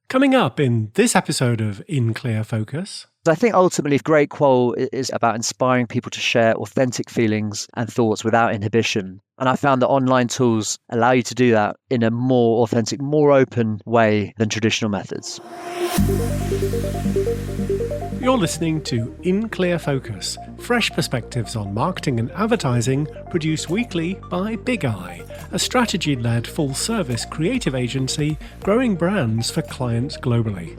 Coming up in this episode of In Clear Focus. I think ultimately great qual is about inspiring people to share authentic feelings and thoughts without inhibition. And I found that online tools allow you to do that in a more authentic, more open way than traditional methods. You're listening to In Clear Focus, fresh perspectives on marketing and advertising produced weekly by Big Eye, a strategy-led full-service creative agency growing brands for clients globally.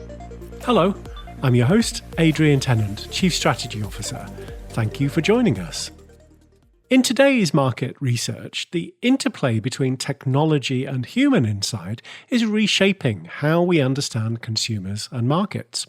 Hello, I'm your host, Adrian Tennant, Chief Strategy Officer. Thank you for joining us. In today's market research, the interplay between technology and human insight is reshaping how we understand consumers and markets.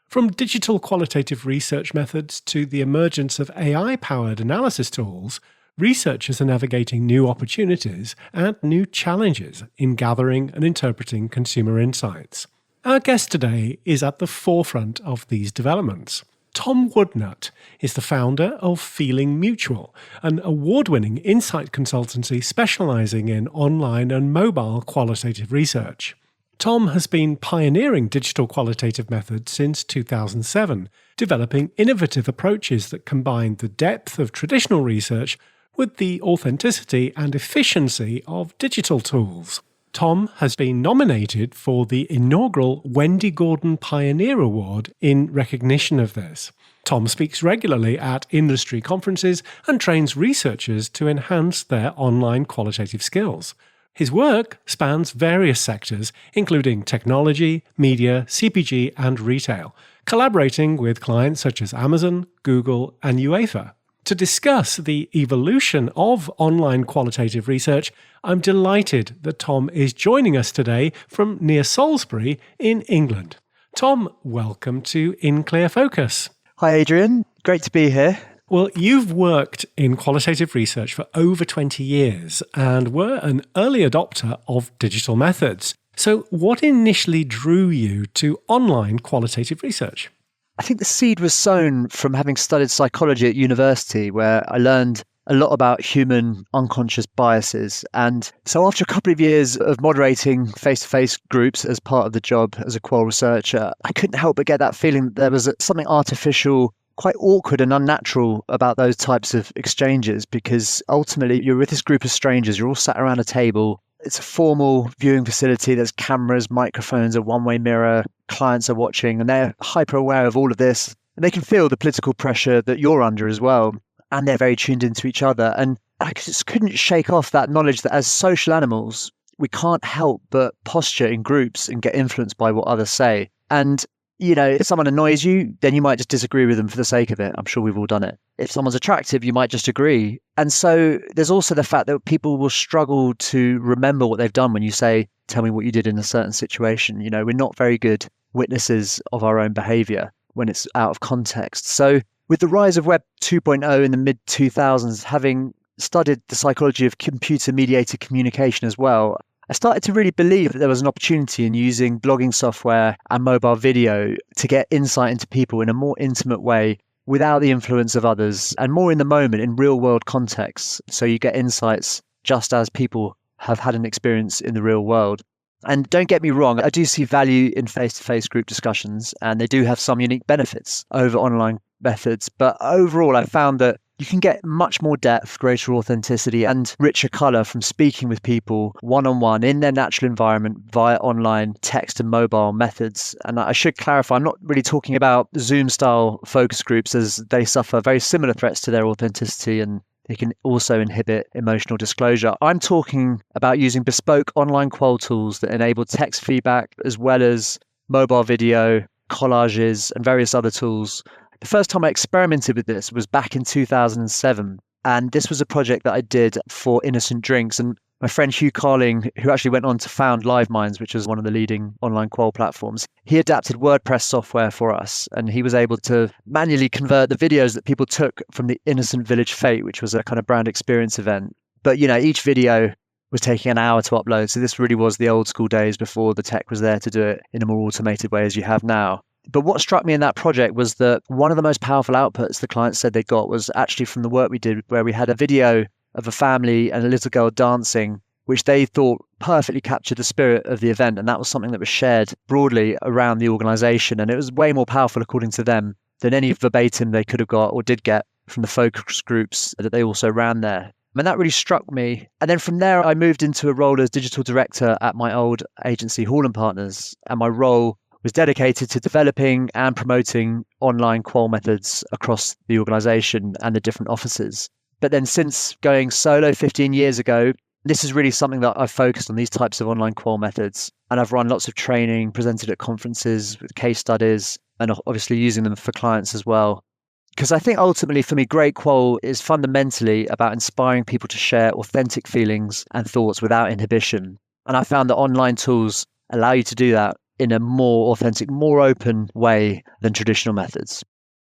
From digital qualitative research methods to the emergence of AI-powered analysis tools, researchers are navigating new opportunities and new challenges in gathering and interpreting consumer insights. Our guest today is at the forefront of these developments. Tom Woodnutt is the founder of Feeling Mutual, an award-winning insight consultancy specializing in online and mobile qualitative research. Tom has been pioneering digital qualitative methods since 2007, developing innovative approaches that combine the depth of traditional research with the authenticity and efficiency of digital tools. Tom has been nominated for the inaugural Wendy Gordon Pioneer Award in recognition of this. Tom speaks regularly at industry conferences and trains researchers to enhance their online qualitative skills. His work spans various sectors, including technology, media, CPG, and retail, collaborating with clients such as Amazon, Google, and UEFA. To discuss the evolution of online qualitative research, I'm delighted that Tom is joining us today from near Salisbury in England. Tom, welcome to In Clear Focus. Hi, Adrian. Great to be here. Well, you've worked in qualitative research for over 20 years and were an early adopter of digital methods. So what initially drew you to online qualitative research? I think the seed was sown from having studied psychology at university, where I learned a lot about human unconscious biases. And so after a couple of years of moderating face-to-face groups as part of the job as a qual researcher, I couldn't help but get that feeling that there was something artificial, quite awkward and unnatural about those types of exchanges, because ultimately you're with this group of strangers, you're all sat around a table. It's a formal viewing facility. There's cameras, microphones, a one-way mirror. Clients are watching and they're hyper aware of all of this. And they can feel the political pressure that you're under as well. And they're very tuned into each other. And I just couldn't shake off that knowledge that as social animals, we can't help but posture in groups and get influenced by what others say. And you know, if someone annoys you, then you might just disagree with them for the sake of it. I'm sure we've all done it. If someone's attractive, you might just agree. And so there's also the fact that people will struggle to remember what they've done when you say, tell me what you did in a certain situation. You know, we're not very good witnesses of our own behavior when it's out of context. So with the rise of Web 2.0 in the mid-2000s, having studied the psychology of computer-mediated communication as well, I started to really believe that there was an opportunity in using blogging software and mobile video to get insight into people in a more intimate way without the influence of others and more in the moment in real world contexts. So you get insights just as people have had an experience in the real world. And don't get me wrong, I do see value in face-to-face group discussions and they do have some unique benefits over online methods. But overall, I found that you can get much more depth, greater authenticity and richer color from speaking with people one-on-one in their natural environment via online text and mobile methods. And I should clarify, I'm not really talking about Zoom-style focus groups, as they suffer very similar threats to their authenticity and they can also inhibit emotional disclosure. I'm talking about using bespoke online qual tools that enable text feedback as well as mobile video, collages and various other tools. The first time I experimented with this was back in 2007. And this was a project that I did for Innocent Drinks. And my friend Hugh Carling, who actually went on to found LiveMinds, which was one of the leading online qual platforms, he adapted WordPress software for us. And he was able to manually convert the videos that people took from the Innocent Village Fete, which was a kind of brand experience event. But, you know, each video was taking an hour to upload. So this really was the old school days before the tech was there to do it in a more automated way as you have now. But what struck me in that project was that one of the most powerful outputs the client said they got was actually from the work we did, where we had a video of a family and a little girl dancing which they thought perfectly captured the spirit of the event. And that was something that was shared broadly around the organization. And it was way more powerful, according to them, than any verbatim they could have got or did get from the focus groups that they also ran there. And that really struck me. And then from there, I moved into a role as digital director at my old agency, Hall and Partners. And my role was dedicated to developing and promoting online qual methods across the organization and the different offices. But then since going solo 15 years ago, this is really something that I've focused on, these types of online qual methods. And I've run lots of training, presented at conferences with case studies, and obviously using them for clients as well. Because I think ultimately for me, great qual is fundamentally about inspiring people to share authentic feelings and thoughts without inhibition. And I found that online tools allow you to do that in a more authentic, more open way than traditional methods.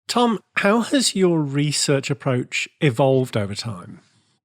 Tom, how has your research approach evolved over time?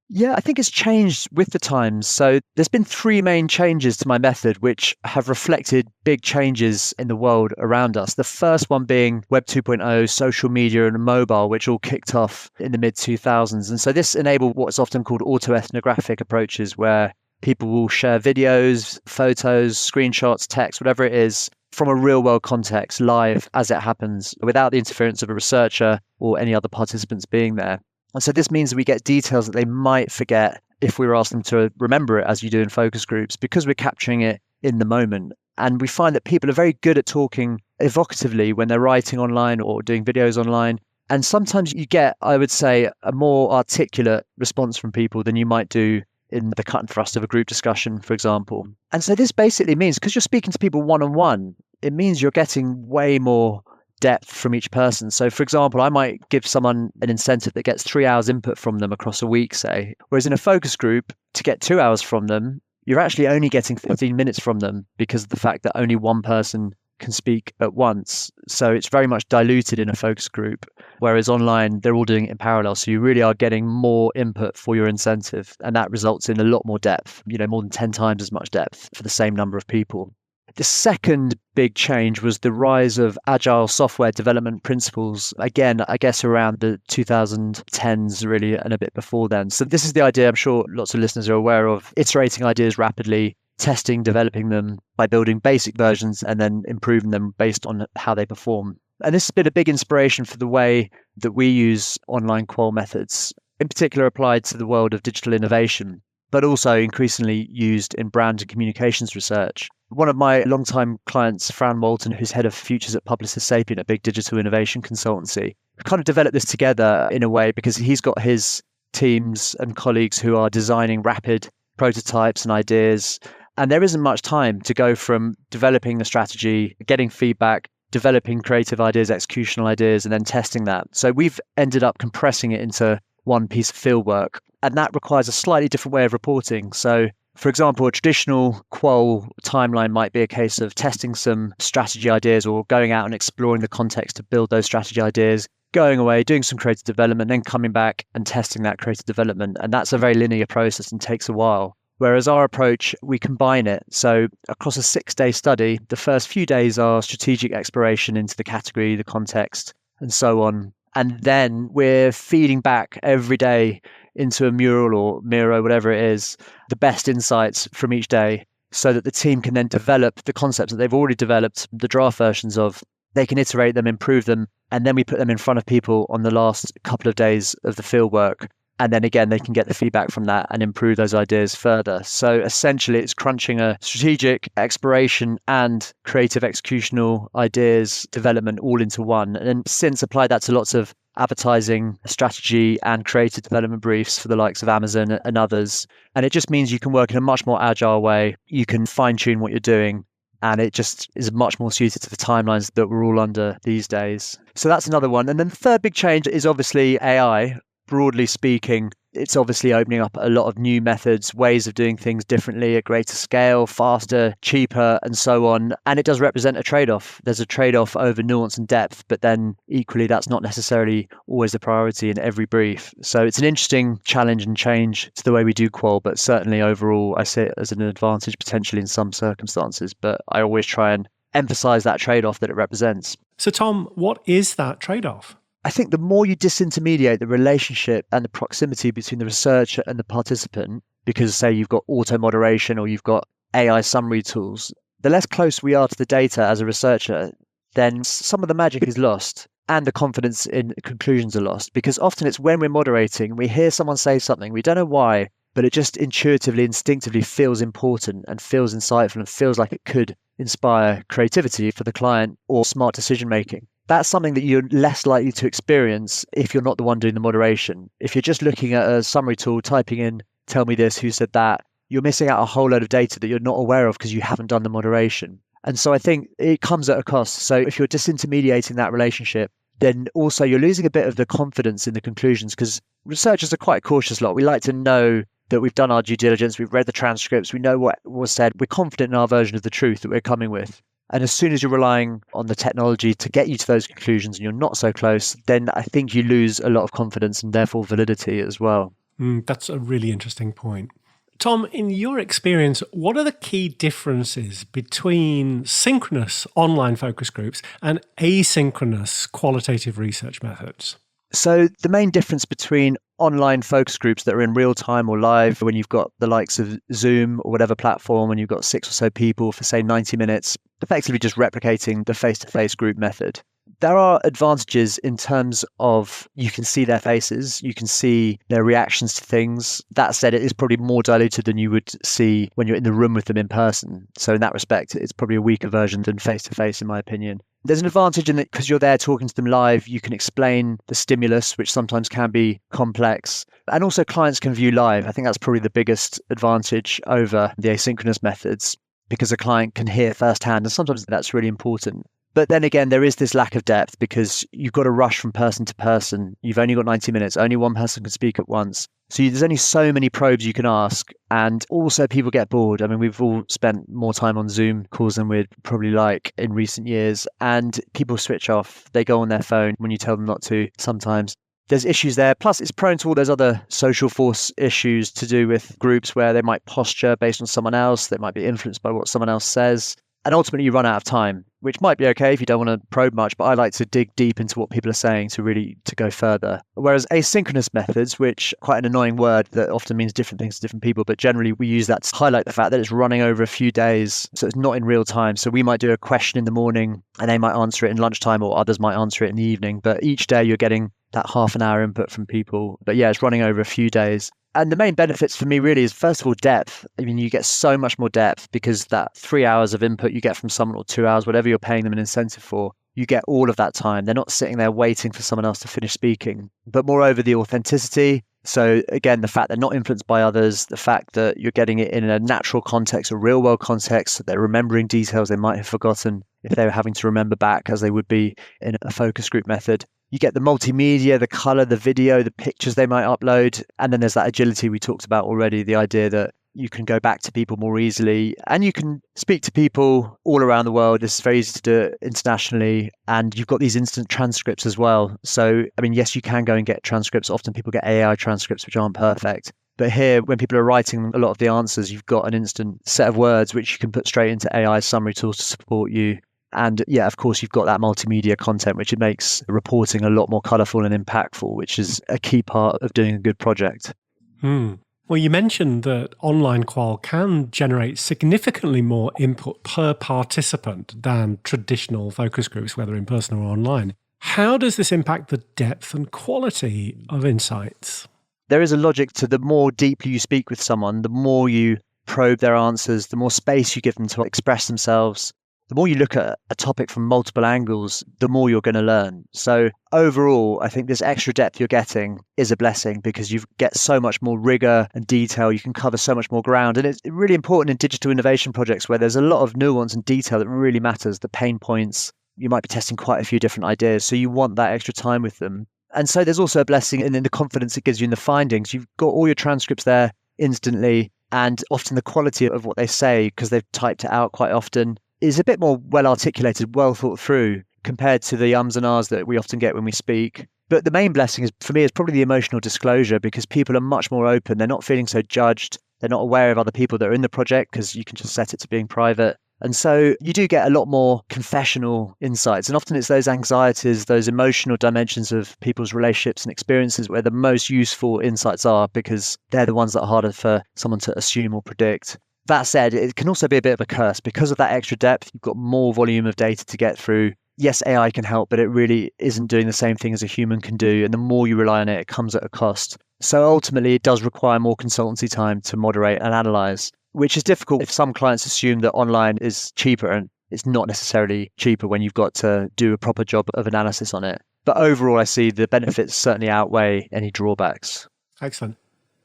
Yeah, I think it's changed with the times. So there's been three main changes to my method, which have reflected big changes in the world around us. The first one being Web 2.0, social media and mobile, which all kicked off in the mid-2000s. And so this enabled what's often called autoethnographic approaches, where people will share videos, photos, screenshots, text, whatever it is, from a real world context, live as it happens, without the interference of a researcher or any other participants being there. And so this means that we get details that they might forget if we were asked them to remember it, as you do in focus groups, because we're capturing it in the moment. And we find that people are very good at talking evocatively when they're writing online or doing videos online. And sometimes you get, I would say, a more articulate response from people than you might do in the cut and thrust of a group discussion, for example. And so this basically means, because you're speaking to people one-on-one, it means you're getting way more depth from each person. So for example, I might give someone an incentive that gets 3 hours input from them across a week, say, whereas in a focus group, to get 2 hours from them, you're actually only getting 15 minutes from them because of the fact that only one person can speak at once. So it's very much diluted in a focus group, whereas online, they're all doing it in parallel. So you really are getting more input for your incentive. And that results in a lot more depth, more than 10 times as much depth for the same number of people. The second big change was the rise of agile software development principles. Again, I guess around the 2010s, really, and a bit before then. So this is the idea I'm sure lots of listeners are aware of: iterating ideas rapidly, testing, developing them by building basic versions and then improving them based on how they perform. And this has been a big inspiration for the way that we use online qual methods, in particular applied to the world of digital innovation, but also increasingly used in brand and communications research. One of my longtime clients, Fran Walton, who's head of futures at Publicis Sapient, a big digital innovation consultancy, kind of developed this together in a way because he's got his teams and colleagues who are designing rapid prototypes and ideas. And there isn't much time to go from developing a strategy, getting feedback, developing creative ideas, executional ideas, and then testing that. So we've ended up compressing it into one piece of fieldwork. And that requires a slightly different way of reporting. So for example, a traditional qual timeline might be a case of testing some strategy ideas or going out and exploring the context to build those strategy ideas, going away, doing some creative development, then coming back and testing that creative development. And that's a very linear process and takes a while. Whereas our approach, we combine it. So across a 6-day study, the first few days are strategic exploration into the category, the context, and so on. And then we're feeding back every day into a mural or Miro, whatever it is, the best insights from each day so that the team can then develop the concepts that they've already developed, the draft versions of. They can iterate them, improve them, and then we put them in front of people on the last couple of days of the fieldwork. And then again, they can get the feedback from that and improve those ideas further. So essentially, it's crunching a strategic exploration and creative executional ideas development all into one. And since applied that to lots of advertising strategy and creative development briefs for the likes of Amazon and others. And it just means you can work in a much more agile way. You can fine tune what you're doing. And it just is much more suited to the timelines that we're all under these days. So that's another one. And then the third big change is obviously AI. Broadly speaking, it's obviously opening up a lot of new methods, ways of doing things differently at greater scale, faster, cheaper, and so on. And it does represent a trade-off. There's a trade-off over nuance and depth, but then equally, that's not necessarily always the priority in every brief. So it's an interesting challenge and change to the way we do qual, but certainly overall, I see it as an advantage potentially in some circumstances. But I always try and emphasize that trade-off that it represents. So Tom, what is that trade-off? I think the more you disintermediate the relationship and the proximity between the researcher and the participant, because say you've got auto moderation or you've got AI summary tools, the less close we are to the data as a researcher, then some of the magic is lost and the confidence in conclusions are lost. Because often it's when we're moderating, we hear someone say something, we don't know why, but it just intuitively, instinctively feels important and feels insightful and feels like it could inspire creativity for the client or smart decision making. That's something that you're less likely to experience if you're not the one doing the moderation. If you're just looking at a summary tool, typing in, tell me this, who said that, you're missing out a whole load of data that you're not aware of because you haven't done the moderation. And so I think it comes at a cost. So if you're disintermediating that relationship, then also you're losing a bit of the confidence in the conclusions, because researchers are quite cautious lot. We like to know that we've done our due diligence, we've read the transcripts, we know what was said, we're confident in our version of the truth that we're coming with. And as soon as you're relying on the technology to get you to those conclusions and you're not so close, then I think you lose a lot of confidence and therefore validity as well. That's a really interesting point. Tom, in your experience, what are the key differences between synchronous online focus groups and asynchronous qualitative research methods? So the main difference between online focus groups that are in real time or live, when you've got the likes of Zoom or whatever platform, and you've got 6 or so people for say 90 minutes, effectively just replicating the face-to-face group method. There are advantages in terms of you can see their faces, you can see their reactions to things. That said, it is probably more diluted than you would see when you're in the room with them in person. So in that respect, it's probably a weaker version than face-to-face, in my opinion. There's an advantage in that because you're there talking to them live, you can explain the stimulus, which sometimes can be complex. And also clients can view live. I think that's probably the biggest advantage over the asynchronous methods, because a client can hear firsthand, and sometimes that's really important. But then again, there is this lack of depth because you've got to rush from person to person. You've only got 90 minutes. Only one person can speak at once. So there's only so many probes you can ask. And also people get bored. I mean, we've all spent more time on Zoom calls than we'd probably like in recent years. And people switch off. They go on their phone when you tell them not to sometimes. There's issues there. Plus, it's prone to all those other social force issues to do with groups where they might posture based on someone else. They might be influenced by what someone else says. And ultimately, you run out of time, which might be okay if you don't want to probe much, but I like to dig deep into what people are saying to go further. Whereas asynchronous methods, which quite an annoying word that often means different things to different people, but generally we use that to highlight the fact that it's running over a few days, so it's not in real time. So we might do a question in the morning and they might answer it in lunchtime, or others might answer it in the evening. But each day you're getting that half an hour input from people. But yeah, it's running over a few days. And the main benefits for me really is, first of all, depth. I mean, you get so much more depth because that 3 hours of input you get from someone, or 2 hours, whatever you're paying them an incentive for, you get all of that time. They're not sitting there waiting for someone else to finish speaking. But moreover, the authenticity. So again, the fact they're not influenced by others, the fact that you're getting it in a natural context, a real world context, so they're remembering details they might have forgotten if they were having to remember back, as they would be in a focus group method. You get the multimedia, the color, the video, the pictures they might upload. And then there's that agility we talked about already, the idea that you can go back to people more easily and you can speak to people all around the world. It's very easy to do it internationally. And you've got these instant transcripts as well. So, I mean, yes, you can go and get transcripts. Often people get AI transcripts, which aren't perfect. But here, when people are writing a lot of the answers, you've got an instant set of words which you can put straight into AI summary tools to support you. And yeah, of course, you've got that multimedia content, which it makes reporting a lot more colourful and impactful, which is a key part of doing a good project. Well, you mentioned that online qual can generate significantly more input per participant than traditional focus groups, whether in person or online. How does this impact the depth and quality of insights? There is a logic to the more deeply you speak with someone, the more you probe their answers, the more space you give them to express themselves. The more you look at a topic from multiple angles, the more you're going to learn. So overall, I think this extra depth you're getting is a blessing because you get so much more rigor and detail. You can cover so much more ground. And it's really important in digital innovation projects where there's a lot of nuance and detail that really matters, the pain points. You might be testing quite a few different ideas. So you want that extra time with them. And so there's also a blessing in the confidence it gives you in the findings. You've got all your transcripts there instantly, and often the quality of what they say, because they've typed it out quite often, is a bit more well articulated, well thought through compared to the ums and ahs that we often get when we speak. But the main blessing for me is probably the emotional disclosure, because people are much more open. They're not feeling so judged. They're not aware of other people that are in the project because you can just set it to being private. And so you do get a lot more confessional insights. And often it's those anxieties, those emotional dimensions of people's relationships and experiences where the most useful insights are, because they're the ones that are harder for someone to assume or predict. That said, it can also be a bit of a curse because of that extra depth. You've got more volume of data to get through. Yes, AI can help, but it really isn't doing the same thing as a human can do. And the more you rely on it, it comes at a cost. So ultimately, it does require more consultancy time to moderate and analyze, which is difficult if some clients assume that online is cheaper, and it's not necessarily cheaper when you've got to do a proper job of analysis on it. But overall, I see the benefits certainly outweigh any drawbacks. Excellent.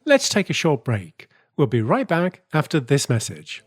Let's take a short break. We'll be right back after this message.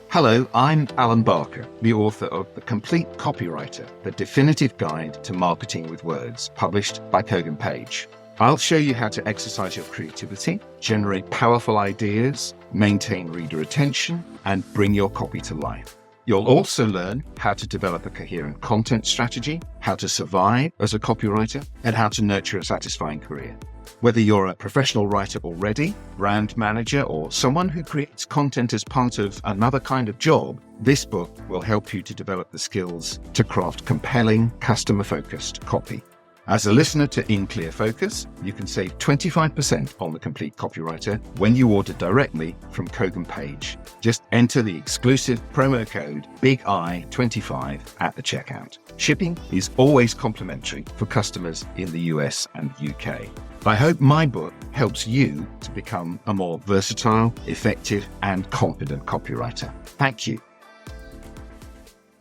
Hello, I'm Alan Barker, the author of The Complete Copywriter, the definitive guide to marketing with words, published by Kogan Page. I'll show you how to exercise your creativity, generate powerful ideas, maintain reader attention, and bring your copy to life. You'll also learn how to develop a coherent content strategy, how to survive as a copywriter, and how to nurture a satisfying career. Whether you're a professional writer already, brand manager, or someone who creates content as part of another kind of job, this book will help you to develop the skills to craft compelling, customer-focused copy. As a listener to In Clear Focus, you can save 25% on The Complete Copywriter when you order directly from Kogan Page. Just enter the exclusive promo code BIGI25 at the checkout. Shipping is always complimentary for customers in the US and UK. I hope my book helps you to become a more versatile, effective, and confident copywriter. Thank you.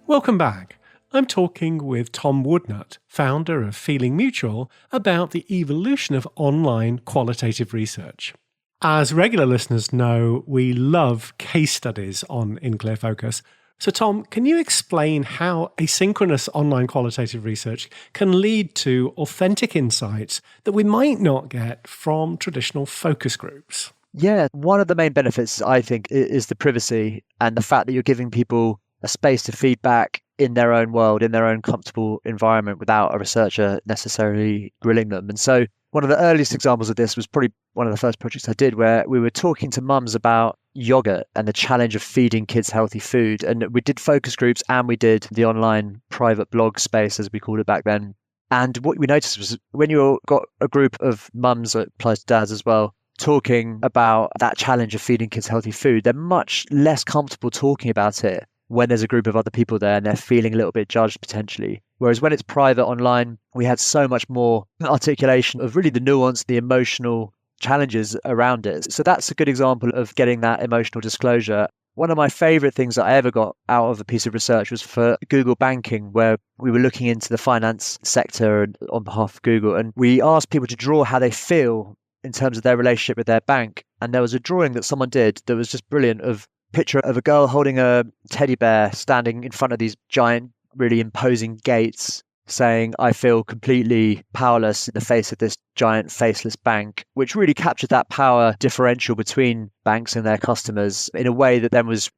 Welcome back. I'm talking with Tom Woodnutt, founder of Feeling Mutual, about the evolution of online qualitative research. As regular listeners know, we love case studies on In Clear Focus. So Tom, can you explain how asynchronous online qualitative research can lead to authentic insights that we might not get from traditional focus groups? Yeah, one of the main benefits, I think, is the privacy and the fact that you're giving people a space to feedback in their own world, in their own comfortable environment, without a researcher necessarily grilling them. And so one of the earliest examples of this was probably one of the first projects I did, where we were talking to mums about yogurt and the challenge of feeding kids healthy food. And we did focus groups and we did the online private blog space, as we called it back then. And what we noticed was when you got a group of mums, it applies to dads as well, talking about that challenge of feeding kids healthy food, they're much less comfortable talking about it when there's a group of other people there and they're feeling a little bit judged potentially. Whereas when it's private online, we had so much more articulation of really the nuance, the emotional challenges around it. So that's a good example of getting that emotional disclosure. One of my favorite things that I ever got out of a piece of research was for Google Banking, where we were looking into the finance sector on behalf of Google. And we asked people to draw how they feel in terms of their relationship with their bank. And there was a drawing that someone did that was just brilliant, of picture of a girl holding a teddy bear standing in front of these giant, really imposing gates, saying, I feel completely powerless in the face of this giant faceless bank, which really captured that power differential between banks and their customers in a way that then was,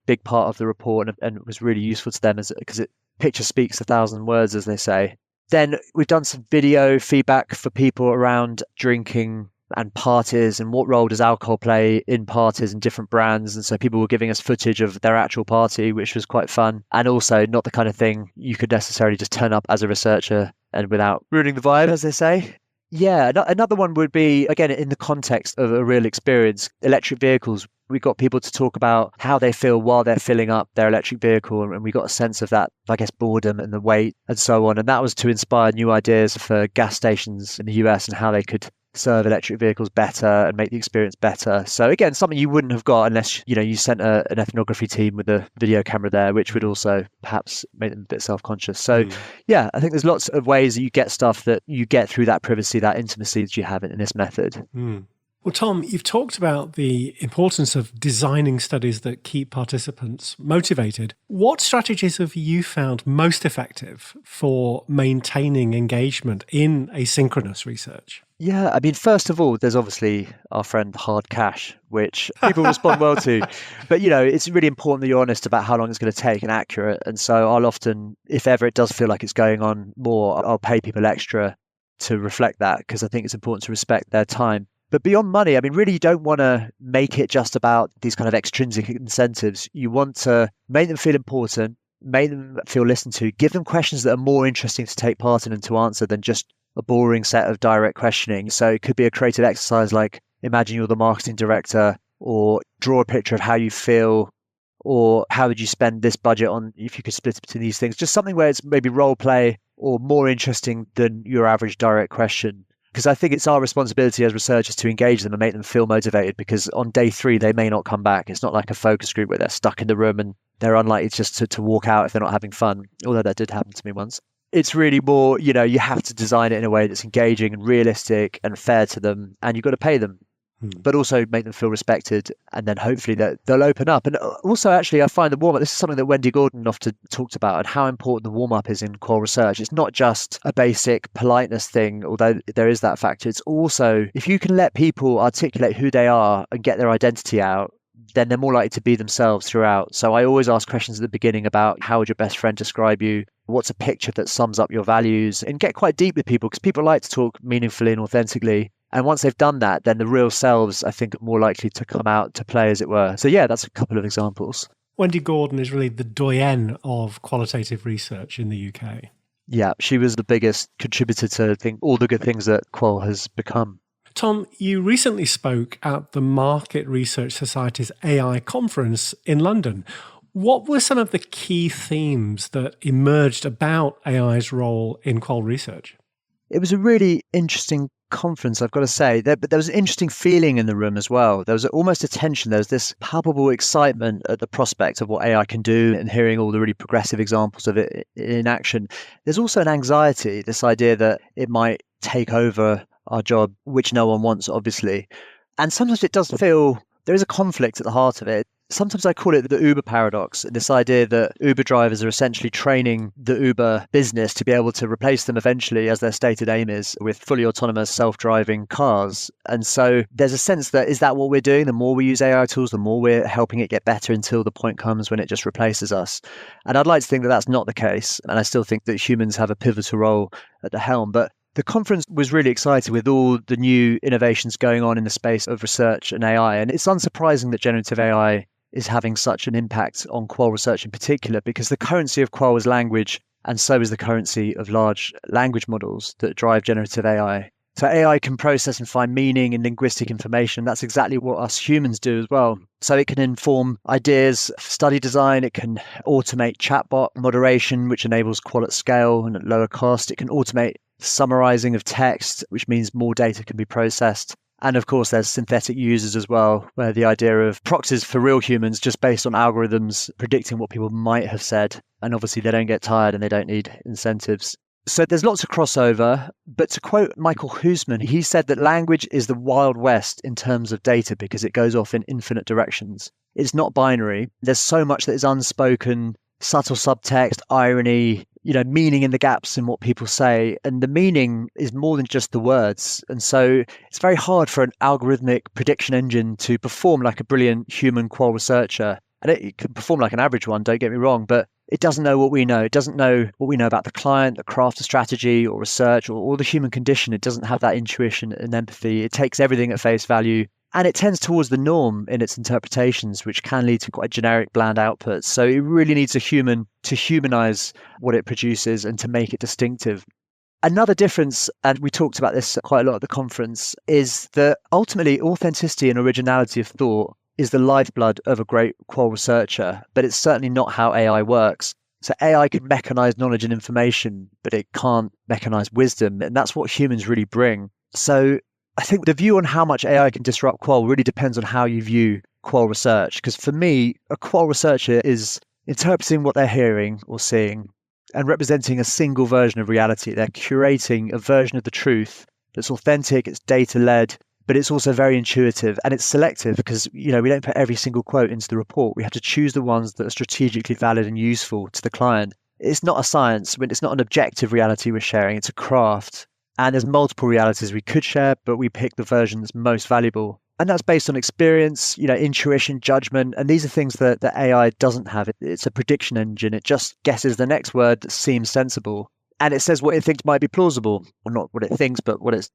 big part of the report and was really useful to them because picture speaks 1,000 words, as they say. Then we've done some video feedback for people around drinking and parties and what role does alcohol play in parties and different brands. And so people were giving us footage of their actual party, which was quite fun. And also not the kind of thing you could necessarily just turn up as a researcher and without ruining the vibe, as they say. Yeah, another one would be, again, in the context of a real experience, electric vehicles. We got people to talk about how they feel while they're filling up their electric vehicle. And we got a sense of that, I guess, boredom and the wait and so on. And that was to inspire new ideas for gas stations in the US and how they could serve electric vehicles better and make the experience better. So again, something you wouldn't have got unless you sent an ethnography team with a video camera there, which would also perhaps make them a bit self-conscious. So yeah, I think there's lots of ways that you get stuff that you get through that privacy, that intimacy that you have in this method. Well, Tom, you've talked about the importance of designing studies that keep participants motivated. What strategies have you found most effective for maintaining engagement in asynchronous research? Yeah, I mean, first of all, there's obviously our friend hard cash, which people respond well to. But, it's really important that you're honest about how long it's going to take and accurate. And so I'll often, if ever it does feel like it's going on more, I'll pay people extra to reflect that, because I think it's important to respect their time. But beyond money, I mean, really, you don't want to make it just about these kind of extrinsic incentives. You want to make them feel important, make them feel listened to, give them questions that are more interesting to take part in and to answer than just a boring set of direct questioning. So it could be a creative exercise like imagine you're the marketing director, or draw a picture of how you feel, or how would you spend this budget on if you could split it between these things. Just something where it's maybe role play or more interesting than your average direct question. Because I think it's our responsibility as researchers to engage them and make them feel motivated, because on day 3, they may not come back. It's not like a focus group where they're stuck in the room and they're unlikely just to walk out if they're not having fun, although that did happen to me once. It's really more, you have to design it in a way that's engaging and realistic and fair to them, and you've got to pay them. But also make them feel respected, and then hopefully they'll open up. And also, actually, I find the warm-up, this is something that Wendy Gordon often talked about, and how important the warm-up is in qual research. It's not just a basic politeness thing, although there is that factor. It's also, if you can let people articulate who they are and get their identity out, then they're more likely to be themselves throughout. So I always ask questions at the beginning about how would your best friend describe you? What's a picture that sums up your values? And get quite deep with people, because people like to talk meaningfully and authentically. And once they've done that, then the real selves, I think, are more likely to come out to play, as it were. So yeah, that's a couple of examples. Wendy Gordon is really the doyenne of qualitative research in the UK. Yeah, she was the biggest contributor to, I think, all the good things that qual has become. Tom, you recently spoke at the Market Research Society's AI conference in London. What were some of the key themes that emerged about AI's role in qual research? It was a really interesting conference, I've got to say. But there was an interesting feeling in the room as well. There was almost a tension. There was this palpable excitement at the prospect of what AI can do and hearing all the really progressive examples of it in action. There's also an anxiety, this idea that it might take over our job, which no one wants, obviously. And sometimes it does feel there is a conflict at the heart of it. Sometimes I call it the Uber paradox, this idea that Uber drivers are essentially training the Uber business to be able to replace them eventually, as their stated aim is, with fully autonomous self-driving cars. And so there's a sense that, is that what we're doing? The more we use AI tools, the more we're helping it get better until the point comes when it just replaces us. And I'd like to think that that's not the case. And I still think that humans have a pivotal role at the helm. But the conference was really exciting with all the new innovations going on in the space of research and AI. And it's unsurprising that generative AI is having such an impact on qual research in particular, because the currency of qual is language, and so is the currency of large language models that drive generative AI. So AI can process and find meaning in linguistic information. That's exactly what us humans do as well. So it can inform ideas, study design. It can automate chatbot moderation, which enables qual at scale and at lower cost. It can automate summarizing of text, which means more data can be processed. And of course, there's synthetic users as well, where the idea of proxies for real humans just based on algorithms predicting what people might have said. And obviously, they don't get tired and they don't need incentives. So there's lots of crossover. But to quote Michael Huisman, he said that language is the Wild West in terms of data because it goes off in infinite directions. It's not binary. There's so much that is unspoken, subtle subtext, irony, meaning in the gaps in what people say. And the meaning is more than just the words. And so it's very hard for an algorithmic prediction engine to perform like a brilliant human qual researcher. And it can perform like an average one, don't get me wrong, but it doesn't know what we know. It doesn't know what we know about the client, the craft of strategy or research or the human condition. It doesn't have that intuition and empathy. It takes everything at face value. And it tends towards the norm in its interpretations, which can lead to quite generic, bland outputs. So it really needs a human to humanize what it produces and to make it distinctive. Another difference, and we talked about this quite a lot at the conference, is that ultimately authenticity and originality of thought is the lifeblood of a great qual researcher, but it's certainly not how AI works. So AI can mechanize knowledge and information, but it can't mechanize wisdom. And that's what humans really bring. So I think the view on how much AI can disrupt qual really depends on how you view qual research. Because for me, a qual researcher is interpreting what they're hearing or seeing and representing a single version of reality. They're curating a version of the truth that's authentic, it's data-led, but it's also very intuitive and it's selective because, we don't put every single quote into the report. We have to choose the ones that are strategically valid and useful to the client. It's not a science. It's not an objective reality we're sharing. It's a craft. And there's multiple realities we could share, but we pick the version that's most valuable. And that's based on experience, intuition, judgment. And these are things that the AI doesn't have. It's a prediction engine. It just guesses the next word that seems sensible. and it says what it thinks might be plausible, or not what it thinks, but what its,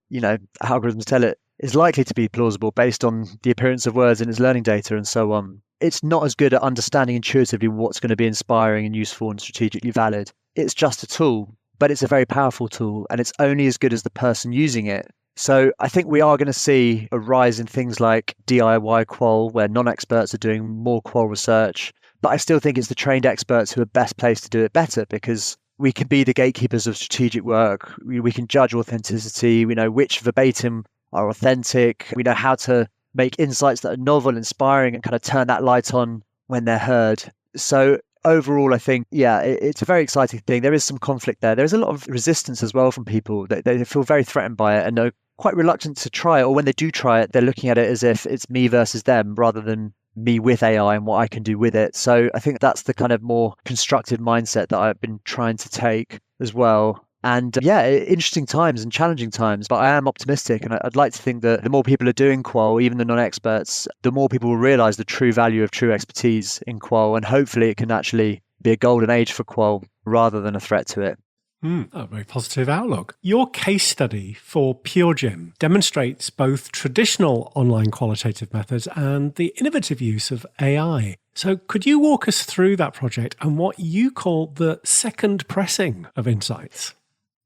algorithms tell it is likely to be plausible based on the appearance of words in its learning data and so on. It's not as good at understanding intuitively what's going to be inspiring and useful and strategically valid. It's just a tool, but it's a very powerful tool, and it's only as good as the person using it. So I think we are going to see a rise in things like DIY qual, where non-experts are doing more qual research. But I still think it's the trained experts who are best placed to do it better, because we can be the gatekeepers of strategic work. We can judge authenticity. We know which verbatim are authentic. We know how to make insights that are novel, inspiring, and kind of turn that light on when they're heard. So overall, I think, it's a very exciting thing. There is some conflict there. There's a lot of resistance as well from people. They feel very threatened by it and are quite reluctant to try it. Or when they do try it, they're looking at it as if it's me versus them rather than me with AI and what I can do with it. So I think that's the kind of more constructive mindset that I've been trying to take as well. And interesting times and challenging times, but I am optimistic, and I'd like to think that the more people are doing qual, even the non-experts, the more people will realize the true value of true expertise in qual, and hopefully it can actually be a golden age for qual rather than a threat to it. A very positive outlook. Your case study for PureGym demonstrates both traditional online qualitative methods and the innovative use of AI. So could you walk us through that project and what you call the second pressing of insights?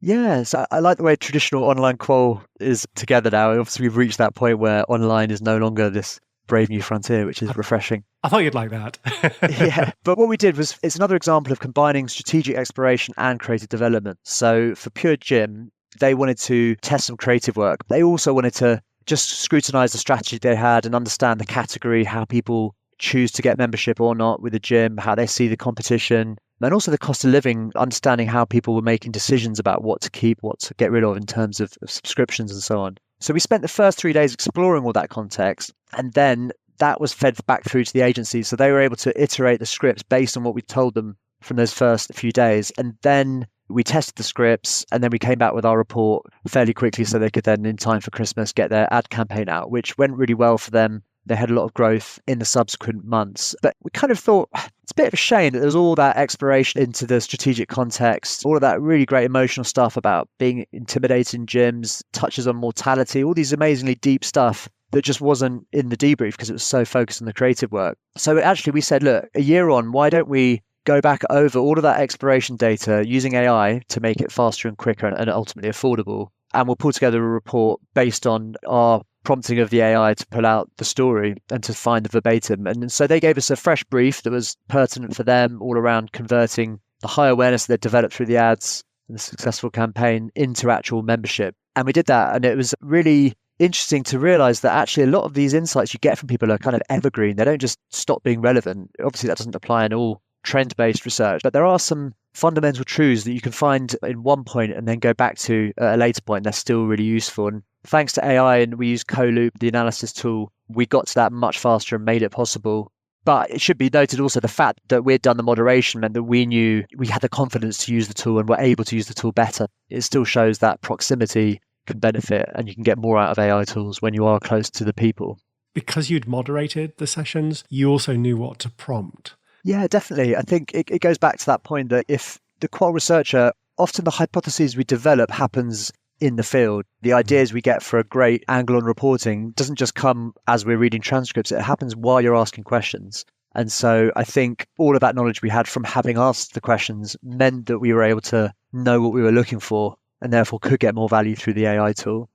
Yes, I like the way traditional online qual is together now. Obviously, we've reached that point where online is no longer this brave new frontier, which is refreshing. I thought you'd like that. Yeah, but what we did was, it's another example of combining strategic exploration and creative development. So for PureGym, they wanted to test some creative work. They also wanted to just scrutinize the strategy they had and understand the category, how people choose to get membership or not with the gym, how they see the competition, and also the cost of living, understanding how people were making decisions about what to keep, what to get rid of in terms of subscriptions and so on. So we spent the first 3 days exploring all that context, and then that was fed back through to the agency. So they were able to iterate the scripts based on what we told them from those first few days. And then we tested the scripts, and then we came back with our report fairly quickly so they could then, in time for Christmas, get their ad campaign out, which went really well for them. They had a lot of growth in the subsequent months. But we kind of thought it's a bit of a shame that there's all that exploration into the strategic context, all of that really great emotional stuff about being intimidated in gyms, touches on mortality, all these amazingly deep stuff that just wasn't in the debrief because it was so focused on the creative work. So actually we said, look, a year on, why don't we go back over all of that exploration data using AI to make it faster and quicker and ultimately affordable? And we'll pull together a report based on our prompting of the AI to pull out the story and to find the verbatim. And so they gave us a fresh brief that was pertinent for them, all around converting the high awareness that they'd developed through the ads and the successful campaign into actual membership. And we did that. And it was really interesting to realize that actually a lot of these insights you get from people are kind of evergreen. They don't just stop being relevant. Obviously, that doesn't apply in all trend-based research, but there are some fundamental truths that you can find in one point and then go back to at a later point. They're still really useful. And thanks to AI, and we use Coloop, the analysis tool, we got to that much faster and made it possible. But it should be noted also the fact that we'd done the moderation meant that we knew we had the confidence to use the tool and were able to use the tool better. It still shows that proximity can benefit, and you can get more out of AI tools when you are close to the people. Because you'd moderated the sessions, you also knew what to prompt. Yeah, definitely. I think it goes back to that point that if the qual researcher, often the hypotheses we develop happens in the field. The ideas we get for a great angle on reporting doesn't just come as we're reading transcripts. It happens while you're asking questions. And so I think all of that knowledge we had from having asked the questions meant that we were able to know what we were looking for and therefore could get more value through the AI tool.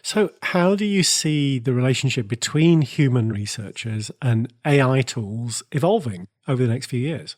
So how do you see the relationship between human researchers and AI tools evolving over the next few years?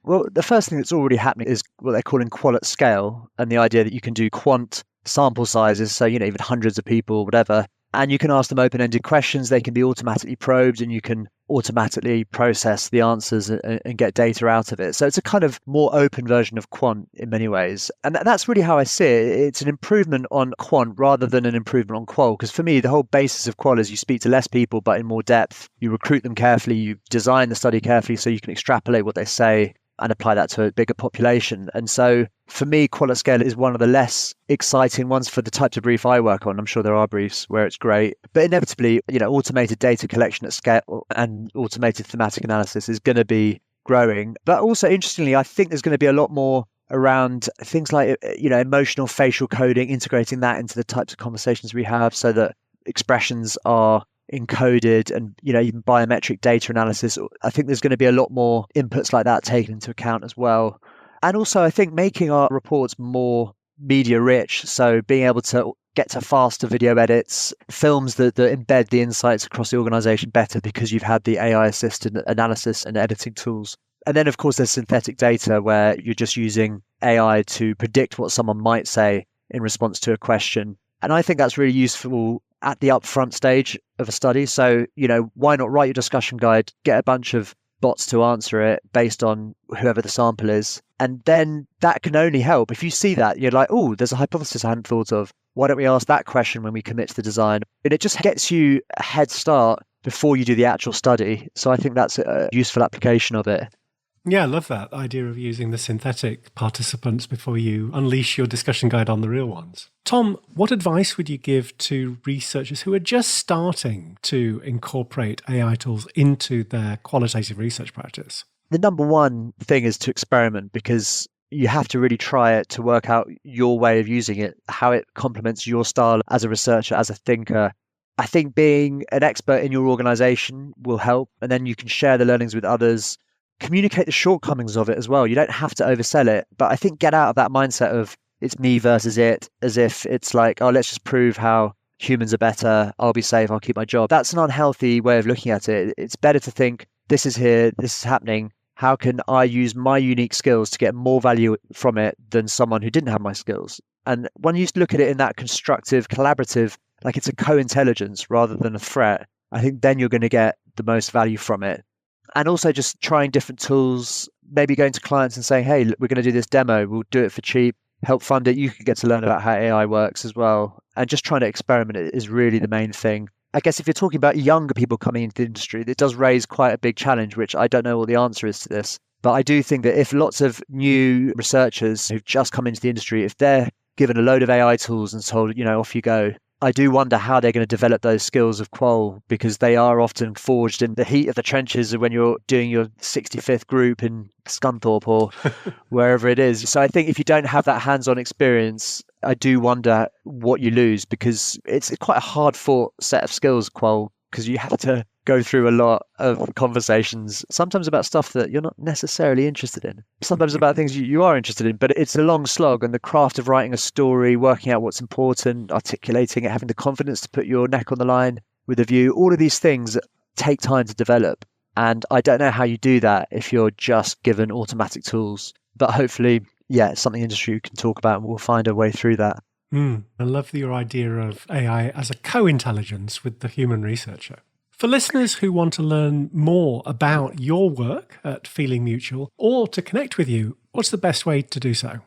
Well, the first thing that's already happening is what they're calling qual at scale, and the idea that you can do quant sample sizes, so, even hundreds of people, whatever, and you can ask them open-ended questions. They can be automatically probed, and you can automatically process the answers and get data out of it. So it's a kind of more open version of quant in many ways. And that's really how I see it. It's an improvement on quant rather than an improvement on qual. Because for me, the whole basis of qual is you speak to less people, but in more depth. You recruit them carefully. You design the study carefully so you can extrapolate what they say and apply that to a bigger population. And so for me, qual at scale is one of the less exciting ones for the types of brief I work on. I'm sure there are briefs where it's great, but inevitably, automated data collection at scale and automated thematic analysis is going to be growing. But also, interestingly, I think there's going to be a lot more around things like, emotional facial coding, integrating that into the types of conversations we have so that expressions are encoded, and, even biometric data analysis. I think there's going to be a lot more inputs like that taken into account as well. And also, I think making our reports more media rich. So being able to get to faster video edits, films that embed the insights across the organization better because you've had the AI assisted analysis and editing tools. And then, of course, there's synthetic data where you're just using AI to predict what someone might say in response to a question. And I think that's really useful at the upfront stage of a study. So, why not write your discussion guide, get a bunch of bots to answer it based on whoever the sample is. And then that can only help. If you see that, you're like, oh, there's a hypothesis I hadn't thought of. Why don't we ask that question when we commit to the design? And it just gets you a head start before you do the actual study. So I think that's a useful application of it. Yeah, I love that idea of using the synthetic participants before you unleash your discussion guide on the real ones. Tom, what advice would you give to researchers who are just starting to incorporate AI tools into their qualitative research practice? The number one thing is to experiment, because you have to really try it to work out your way of using it, how it complements your style as a researcher, as a thinker. I think being an expert in your organization will help, and then you can share the learnings with others. Communicate the shortcomings of it as well. You don't have to oversell it, but I think get out of that mindset of it's me versus it, as if it's like, oh, let's just prove how humans are better. I'll be safe. I'll keep my job. That's an unhealthy way of looking at it. It's better to think, this is here, this is happening. How can I use my unique skills to get more value from it than someone who didn't have my skills? And when you look at it in that constructive, collaborative, like it's a co-intelligence rather than a threat, I think then you're going to get the most value from it. And also just trying different tools, maybe going to clients and saying, hey, we're going to do this demo. We'll do it for cheap, help fund it. You can get to learn about how AI works as well. And just trying to experiment is really the main thing. I guess if you're talking about younger people coming into the industry, it does raise quite a big challenge, which I don't know what the answer is to this. But I do think that if lots of new researchers who've just come into the industry, if they're given a load of AI tools and told, off you go, I do wonder how they're going to develop those skills of qual, because they are often forged in the heat of the trenches when you're doing your 65th group in Scunthorpe or wherever it is. So I think if you don't have that hands-on experience, I do wonder what you lose, because it's quite a hard-fought set of skills, qual, because you have to go through a lot of conversations, sometimes about stuff that you're not necessarily interested in, sometimes about things you are interested in, but it's a long slog. And the craft of writing a story, working out what's important, articulating it, having the confidence to put your neck on the line with a view, all of these things take time to develop. And I don't know how you do that if you're just given automatic tools, but hopefully, it's something industry can talk about, and we'll find a way through that. I love your idea of AI as a co-intelligence with the human researcher. For listeners who want to learn more about your work at Feeling Mutual or to connect with you, what's the best way to do so?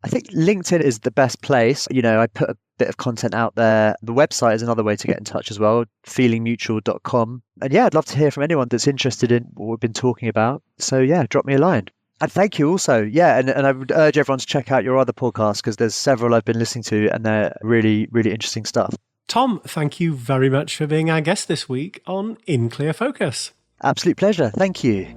I think LinkedIn is the best place. I put a bit of content out there. The website is another way to get in touch as well, feelingmutual.com. And I'd love to hear from anyone that's interested in what we've been talking about. So drop me a line. And thank you also. And I would urge everyone to check out your other podcasts, because there's several I've been listening to and they're really, really interesting stuff. Tom, thank you very much for being our guest this week on In Clear Focus. Absolute pleasure. Thank you.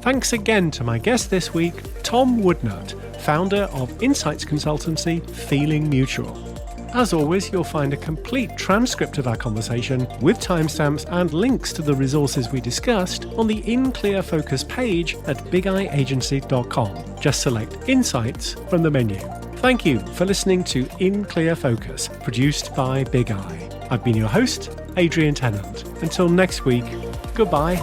Thanks again to my guest this week, Tom Woodnutt, founder of insights consultancy Feeling Mutual. As always, you'll find a complete transcript of our conversation with timestamps and links to the resources we discussed on the In Clear Focus page at bigeyeagency.com. Just select Insights from the menu. Thank you for listening to In Clear Focus, produced by Big Eye. I've been your host, Adrian Tennant. Until next week, goodbye.